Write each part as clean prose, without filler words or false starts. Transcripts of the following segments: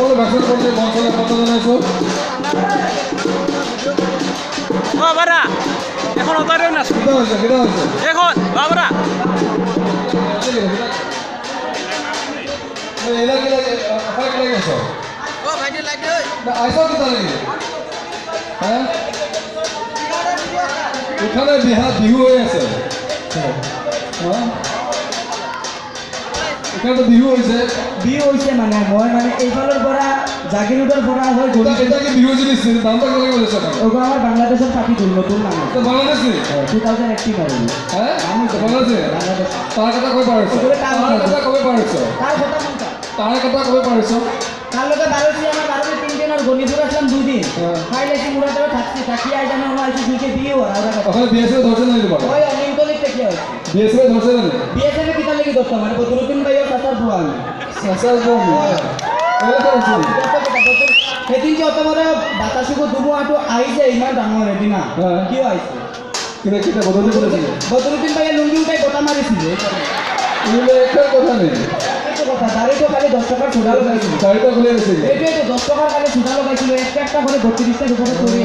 সকলো ভেকচিন কৰি মঞ্চলৈ কথা জনাইছোঁ। বাবাৰা এখন অতাৰেও নাছিল কেইটা হৈছে এখন বাবাৰা ইফালে বিহু হৈ আছে এখানে বিহু হৈছে মানে মই মানে এইফালৰ পৰা জাগিৰোডৰ পৰা হয় এটাকে বিহু জিনিস দামটা কেনেকৈ বলেছে ওগুলো আমার বাংলাদেশের পার্টি তুল নতুন নাম বাংলাদেশ 2018 আর হ্যাঁ বাংলাদেশ বাংলাদেশ তার কথা কবে পারছো তার কথা কবে পারছো তার লোকে 12 ছিল আমার 12 3 দিন আর গণিপুর আসলাম 2 দিন ফাইলেছি মুরাতে থাকি আই জানা আমার আইছি দুইকে বিয়ে ওরা ওখানে বিএসএফ ধরছে না দিবা ওই অনিন্তলিক থেকে হচ্ছে বিএসএফ ধরছে না বিএসএফ কি তার লাগি ধরতে মানে বদরুদ্দিন ভাই আর সাসার বুয়ান সাসার বুয়ান এলা করছি সেদিন যে অত বড় বাতাসুকো দুবো আটো আইছে ইমান ডাঙর এদিনা কি হইছে কিটা বদরুদ্দিন ভাই লুঙ্গি উঠাই গোটা মারিছিল এগুলো একটা কথা নেই কথা দাঁড়িয়ে তো খালি 10 টাকা ছুটা লাগাইছিল দাঁড়িয়ে খুলে গেছে এইটাই তো 10 টাকার খালি ছুটা লাগাইছিল একটা করে 32টার উপরে করে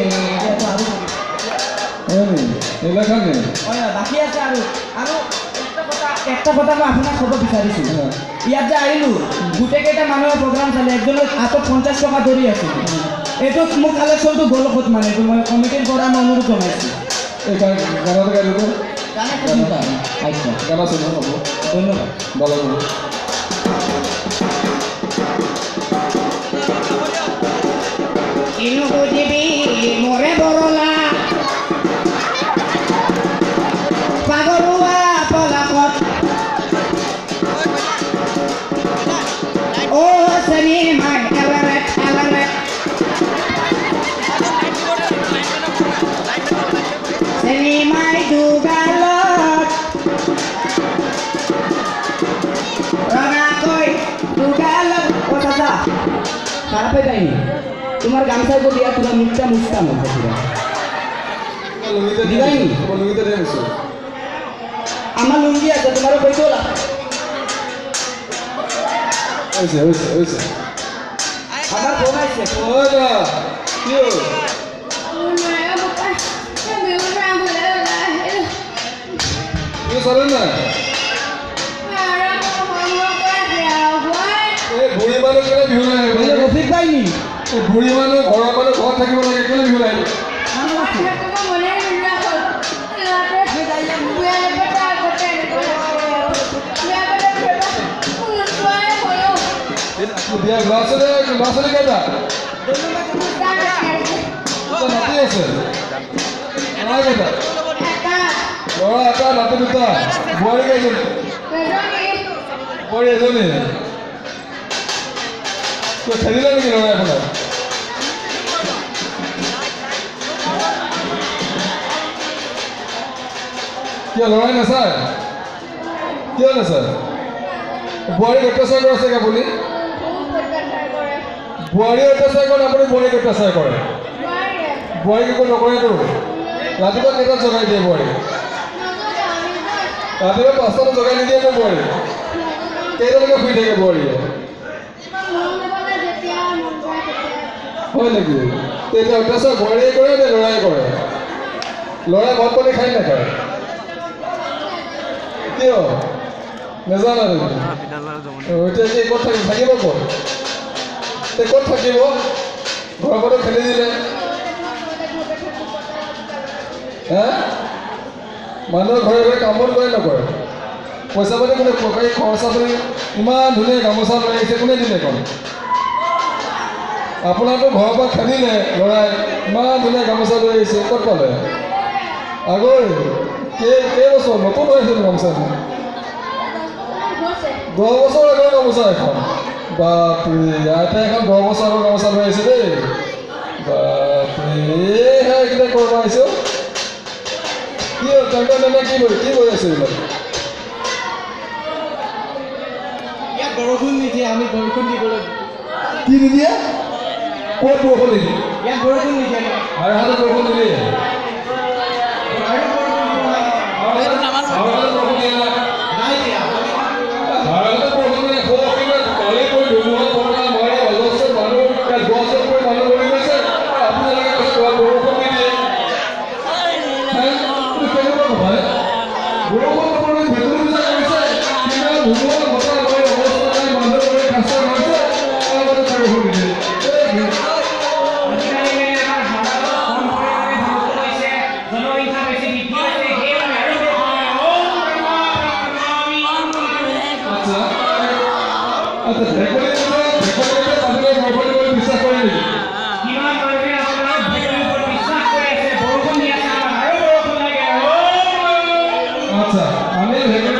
এত আরো এলাকা নেই বাকি আছে আৰু একটা কথা মই আপোনাক ক'ব বিচাৰিছোঁ ইয়াত যে আহিলোঁ গোটেইকেইটা মানুহৰ প্ৰগ্ৰাম চালে একজনৰ হাতত 50 টকা ধৰি আছিল এইটো মোক কালেকশ্যনটো গলত মানে এইটো মই কমিটিৰ পৰা মই অনুৰোধ জনাইছোঁ এই গানাটো গাই দিব গানা শুনিবা আচ্ছা গানা শুনো হ'ব ধন্যবাদ ভালো ইনু বুঝিবি মোরে বৰলা পাগৰুৱা পলাকত ও সনি মাই এলাৰেট সনি মাই দুগালত ৰঙাকৈ দুগালত কথা খারাপ হয়ে যায়নি তোমার গামছা को दिया पूरा मुक्ता मुस्ता मन पूरा দিবাইনি লুঙ্গিতে রেখেছো আমার লুঙ্গি আছে তোমার কই তোলা হইছে আমার ফোন আইছে ওলা কিও চলে না বুঢ়ী মানুহ কেলে বিহু নাই রফিক ভাই নি বুঢ়ী মানুহ ঘৰৰ মানুহ ঘৰত থাকিব লাগে কেলে বিহু নাই বিয়া ল'ৰা ছোৱালী কেইটা নাতি আছে ল'ৰা কেইটা ল'ৰা এটা নাতি দুটা বোৱাৰী কেইজনী বোৱাৰী এজনী খেলিলে নেকি ল'ৰাই আপোনাৰ কিয় ল'ৰাই নাচায় কিয় নাচায় বোৱাৰীক অত্যাচাৰ কৰে চাগে আপুনি বোৱাৰী অত্যাচাৰ কৰে আপুনি বোৱাৰীক অত্যাচাৰ কৰে বোৱাৰীক একো নকৰেতো ৰাতিপুৱা কেইটাত জগাই দিয়ে বোৱাৰী ৰাতিপুৱা 5টাত জগাই নিদিয়ে মোৰ বোৱাৰী কেইটালৈকে শুই থাকে বোৱাৰীয়ে হয় নেকি তেতিয়া অত্যাচাৰ বোৱাৰীয়ে কৰে নে ল'ৰাই কৰে ল'ৰাই ভাত পানী খাই নাখায় কিয় নেজানা এতিয়া কি ক'ত থাকিব ক'ত ক'ত থাকিব ঘৰৰ পৰা খেলি দিলে হে মানুহৰ ঘৰে ঘৰে কাম বন কৰে নকৰে পইচা পাতি কোনে খৰচা কৰি ইমান ধুনীয়া গামোচা লৈ আহিছে কোনে দিলে কম আপোনাৰতো ঘৰৰ পৰা খেলিলে ল'ৰাই ইমান ধুনীয়া গামোচা লৈ আহিছে ক'ত পালে আগৰ কেইবছৰ নতুন হৈ আছিল গামোচাটো 10 বছৰ আগৰ গামোচা এখন বাপৰে ইয়াতে এখন 10 বছৰ আগৰ গামোচা লৈ আহিছে দেই বাপৰে এইকেইটা কৰিব আহিছোঁ কি তেনে কি কৰি আছে এইবিলাক ইয়াত বৰষুণ নিদিয়ে আমি বৰষুণ দিবলৈ কি নিদিয়ে ক'ত বৰষুণ নিদিয়ে ইয়াত বৰষুণ নিদিয়ে আৰু হাতে বৰষুণ নিদিয়ে ধুমুহা বতাহ হৈ অৱস্থা নাই মানুহ কৰি কাষ্ট মাৰিছে আগতে চাৰি ফুৰিছে আজিকালি আমাৰ সমাজত কম পৰিমাণে ধ্বংস হৈছে, জনসংখ্যা বেছি বৃদ্ধি হৈছে, সেইবাবে আৰু বেছি হয়। আচ্ছা ঢেকলি মানুহে বৰষুণ কৰি বিশ্বাস কৰে নেকি কিমান মানুহে আপোনাৰ ভূমিৰ ওপৰত বিশ্বাস কৰি আছে, বৰষুণ দি আছে, আমাক আৰু বৰষুণ লাগে। আচ্ছা আমি ঢেকলি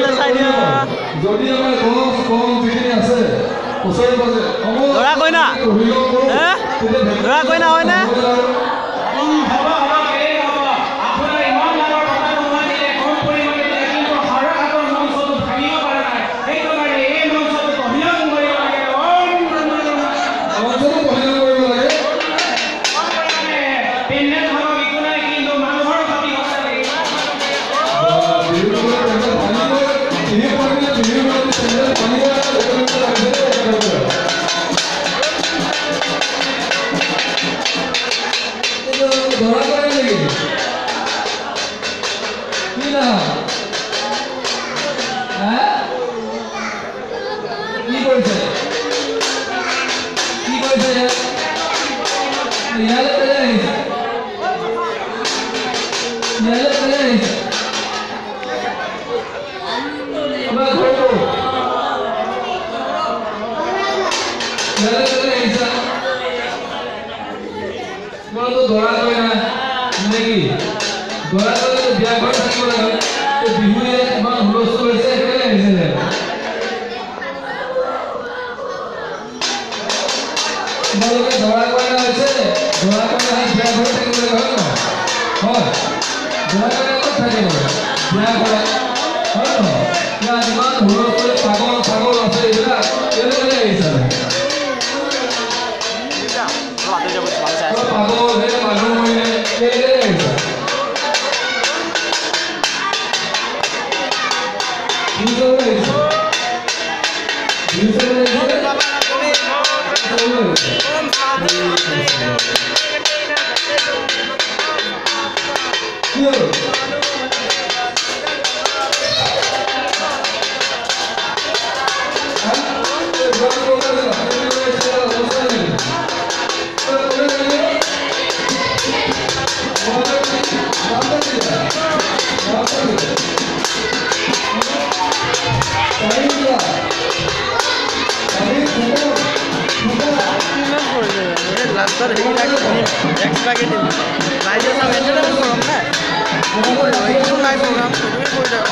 যদি আমাৰ গছ কম যিখিনি আছে ওচৰে পাজৰে ধৰা কইনা ধৰা কইনা হয়নে আপোনাৰ ইমান ডাঙৰ কথা নোহোৱা দিলে কম পৰিমাণে দিলে, কিন্তু হৰকাতৰ মঞ্চটো ভাঙিব পৰা নাই। সেইটো কাৰণে এই মঞ্চটো অভিনন্দন কৰিব লাগে। অঞ্চলো বহিলা কৰিব লাগে পেণ্ডেল ভাঙক একো নাই, কিন্তু মানুহৰ ক্ষতি হ'ব লাগে। ধৰা কৰে নেকি কি না কি কৰিছে কি কৰিছে ইয়ালৈ কেলে আহিছে ইয়ালৈ কেলে আহিছে আপোনাৰ ঘৰটো ইয়ালৈ কেলে আহিছে তোমালোকে দৰা কইনা নেকি দৰা কইনা বিয়া ঘৰত থাকিব লাগে বিহুৱে ইমান হুলস্থুল হৈছে কেলে আহিছে তোমালোকে দৰা কইনা হৈছে দৰা কইনা বিয়া ঘৰত থাকিব লাগে হয় নহয় হয় দৰা কইনা ক'ত থাকিব বিয়া ঘৰত হয় নহয় ইয়াত ইমান হুলস্থুল পাগল আছে এইবিলাক কেলে আহিছে পাগল হে মানুহ মৰিলে কেলে আহিছে লাষ্টত সেইবিলাক এক্সট্ৰাকৈ দিম ৰাইজে চাব এণ্টাৰটেইনমেণ্ট কৰক না একো নাই প্ৰগ্ৰাম সেইটোকে কৰি দিয়ক